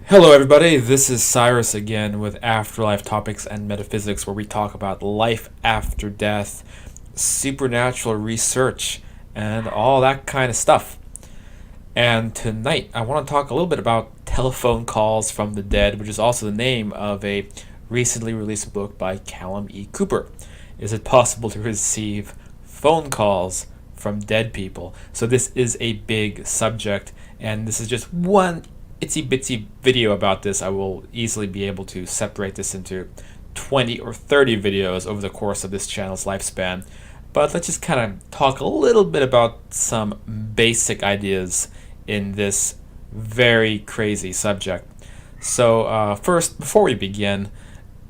Hello, everybody. This is Cyrus again with Afterlife Topics and Metaphysics, where we talk about life after death, supernatural research, and all that kind of stuff. And tonight, I want to talk a little bit about telephone calls from the dead, which is also the name of a recently released book by Callum E. Cooper. Is it possible to receive phone calls from dead people? So, this is a big subject, and this is just one itsy bitsy video about this. I will easily be able to separate this into 20 or 30 videos over the course of this channel's lifespan. But let's just kind of talk a little bit about some basic ideas in this very crazy subject. So, first, before we begin,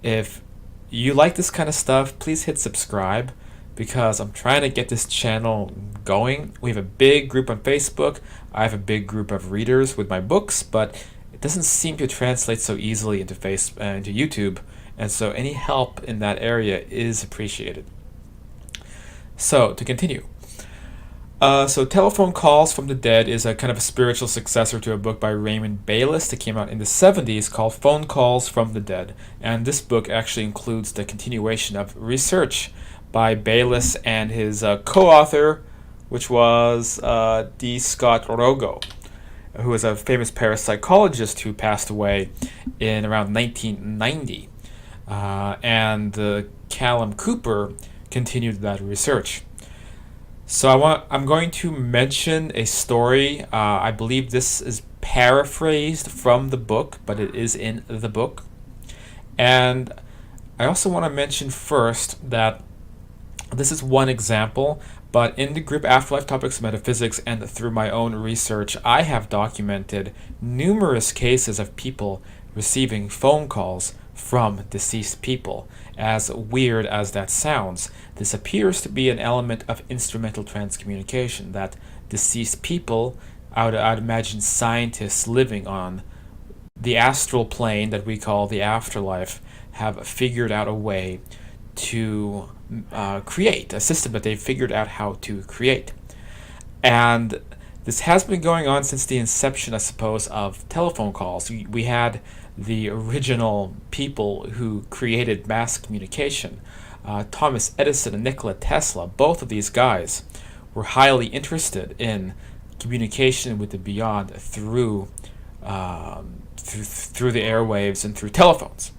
if you like this kind of stuff, please hit subscribe because I'm trying to get this channel going. We have a big group on Facebook. I have a big group of readers with my books, but it doesn't seem to translate so easily into YouTube, and so any help in that area is appreciated. So, to continue. So Telephone Calls from the Dead is a kind of a spiritual successor to a book by Raymond Bayless that came out in the 70s called Phone Calls from the Dead. And this book actually includes the continuation of research by Bayless and his co-author, which was D. Scott Rogo, who is a famous parapsychologist who passed away in around 1990. And Callum Cooper continued that research. So I'm going to mention a story. I believe this is paraphrased from the book, but it is in the book. And I also want to mention first that this is one example, but in the group Afterlife Topics Metaphysics and through my own research, I have documented numerous cases of people receiving phone calls from deceased people. As weird as that sounds, this appears to be an element of instrumental transcommunication that deceased people, I'd imagine scientists living on the astral plane that we call the afterlife, have figured out a way to create a system that they've figured out how to create. And this has been going on since the inception, I suppose, of telephone calls. We had the original people who created mass communication. Thomas Edison and Nikola Tesla, both of these guys were highly interested in communication with the beyond through the airwaves and through telephones.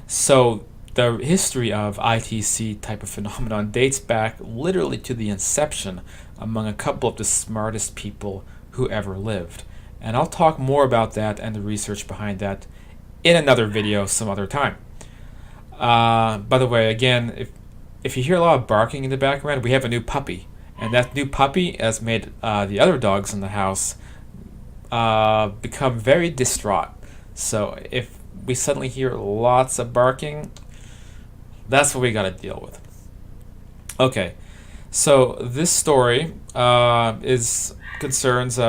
So the history of ITC type of phenomenon dates back literally to the inception among a couple of the smartest people who ever lived. And I'll talk more about that and the research behind that in another video some other time. By the way, again, if you hear a lot of barking in the background, we have a new puppy. And that new puppy has made the other dogs in the house become very distraught. So if we suddenly hear lots of barking, that's what we got to deal with. Okay, so this story concerns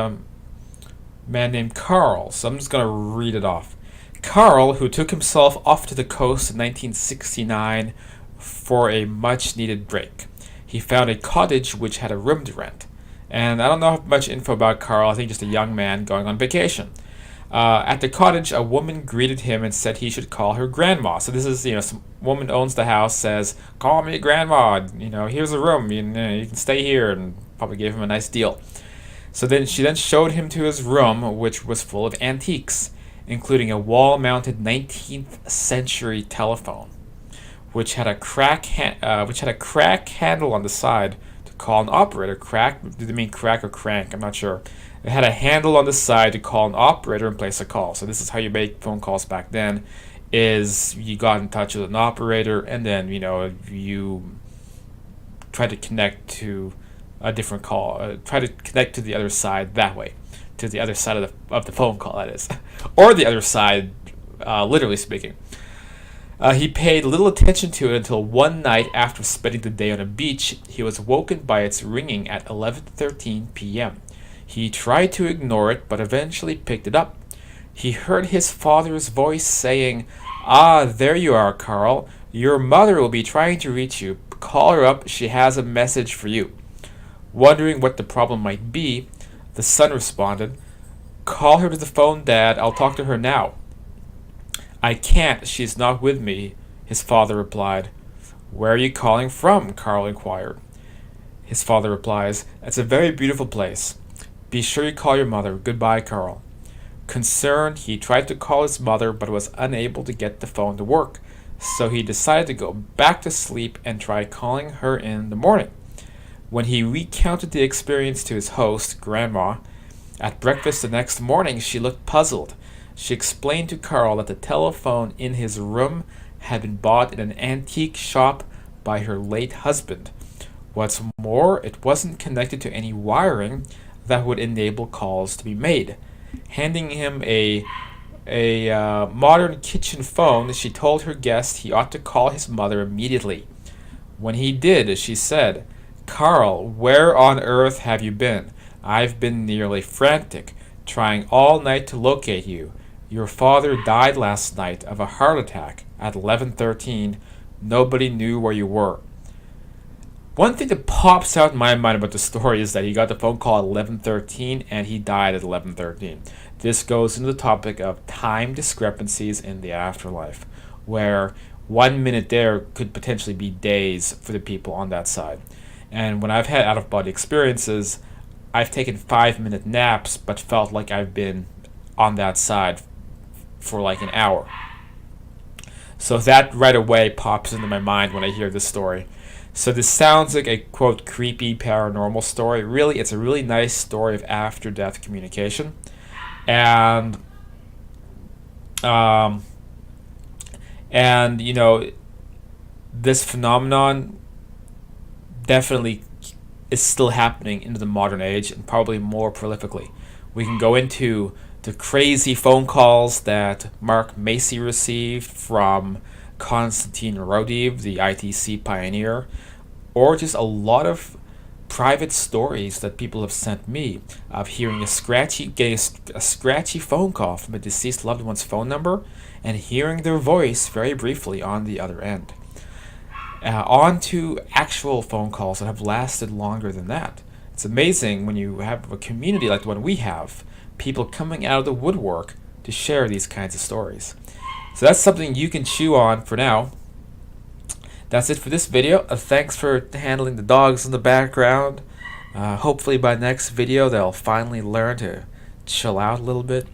man named Carl, so I'm just going to read it off. Carl, who took himself off to the coast in 1969 for a much-needed break. He found a cottage which had a room to rent. And I don't know much info about Carl, I think just a young man going on vacation. At the cottage, a woman greeted him and said he should call her grandma. So this is, some woman owns the house, says, call me grandma, here's a room, you can stay here, and probably gave him a nice deal. So she then showed him to his room, which was full of antiques, including a wall-mounted 19th century telephone, which had a crack handle on the side to call an operator. Crack? Did they mean crack or crank? I'm not sure. It had a handle on the side to call an operator and place a call. So this is how you make phone calls back then: is you got in touch with an operator, and then you try to connect to a different call, try to connect to the other side that way, to the other side of the phone call, that is, or the other side, literally speaking. He paid little attention to it until one night after spending the day on a beach, he was woken by its ringing at 11:13 p.m. He tried to ignore it, but eventually picked it up. He heard his father's voice saying, "Ah, there you are, Carl. Your mother will be trying to reach you. Call her up. She has a message for you." Wondering what the problem might be, the son responded, Call her to the phone, Dad. I'll talk to her now. I can't. She's not with me, his father replied. Where are you calling from? Carl inquired. His father replies, It's a very beautiful place. Be sure you call your mother. Goodbye, Carl. Concerned, he tried to call his mother but was unable to get the phone to work, so he decided to go back to sleep and try calling her in the morning. When he recounted the experience to his host, Grandma, at breakfast the next morning, she looked puzzled. She explained to Carl that the telephone in his room had been bought in an antique shop by her late husband. What's more, it wasn't connected to any wiring that would enable calls to be made. Handing him a modern kitchen phone, she told her guest he ought to call his mother immediately. When he did, she said, Carl, where on earth have you been? I've been nearly frantic, trying all night to locate you. Your father died last night of a heart attack at 11:13. Nobody knew where you were. One thing that pops out in my mind about the story is that he got the phone call at 11:13 and he died at 11:13. This goes into the topic of time discrepancies in the afterlife, where 1 minute there could potentially be days for the people on that side. And when I've had out-of-body experiences, I've taken 5-minute naps but felt like I've been on that side for like an hour. So that right away pops into my mind when I hear this story. So this sounds like a, quote, creepy paranormal story. Really, it's a really nice story of after-death communication. And, you know, this phenomenon definitely is still happening into the modern age, and probably more prolifically. We can go into the crazy phone calls that Mark Macy received from Konstantin Rodiv, the ITC pioneer, or just a lot of private stories that people have sent me of hearing getting a scratchy phone call from a deceased loved one's phone number and hearing their voice very briefly on the other end. On to actual phone calls that have lasted longer than that. It's amazing when you have a community like the one we have, people coming out of the woodwork to share these kinds of stories. So that's something you can chew on for now. That's it for this video. Thanks for handling the dogs in the background. Hopefully by next video they'll finally learn to chill out a little bit.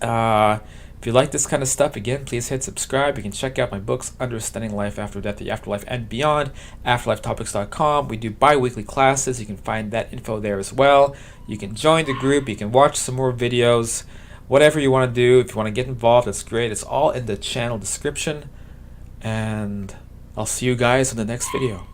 If you like this kind of stuff, again, please hit subscribe. You can check out my books, Understanding Life After Death, The Afterlife, and Beyond, afterlifetopics.com. We do bi-weekly classes. You can find that info there as well. You can join the group. You can watch some more videos. Whatever you want to do. If you want to get involved, that's great. It's all in the channel description. And I'll see you guys in the next video.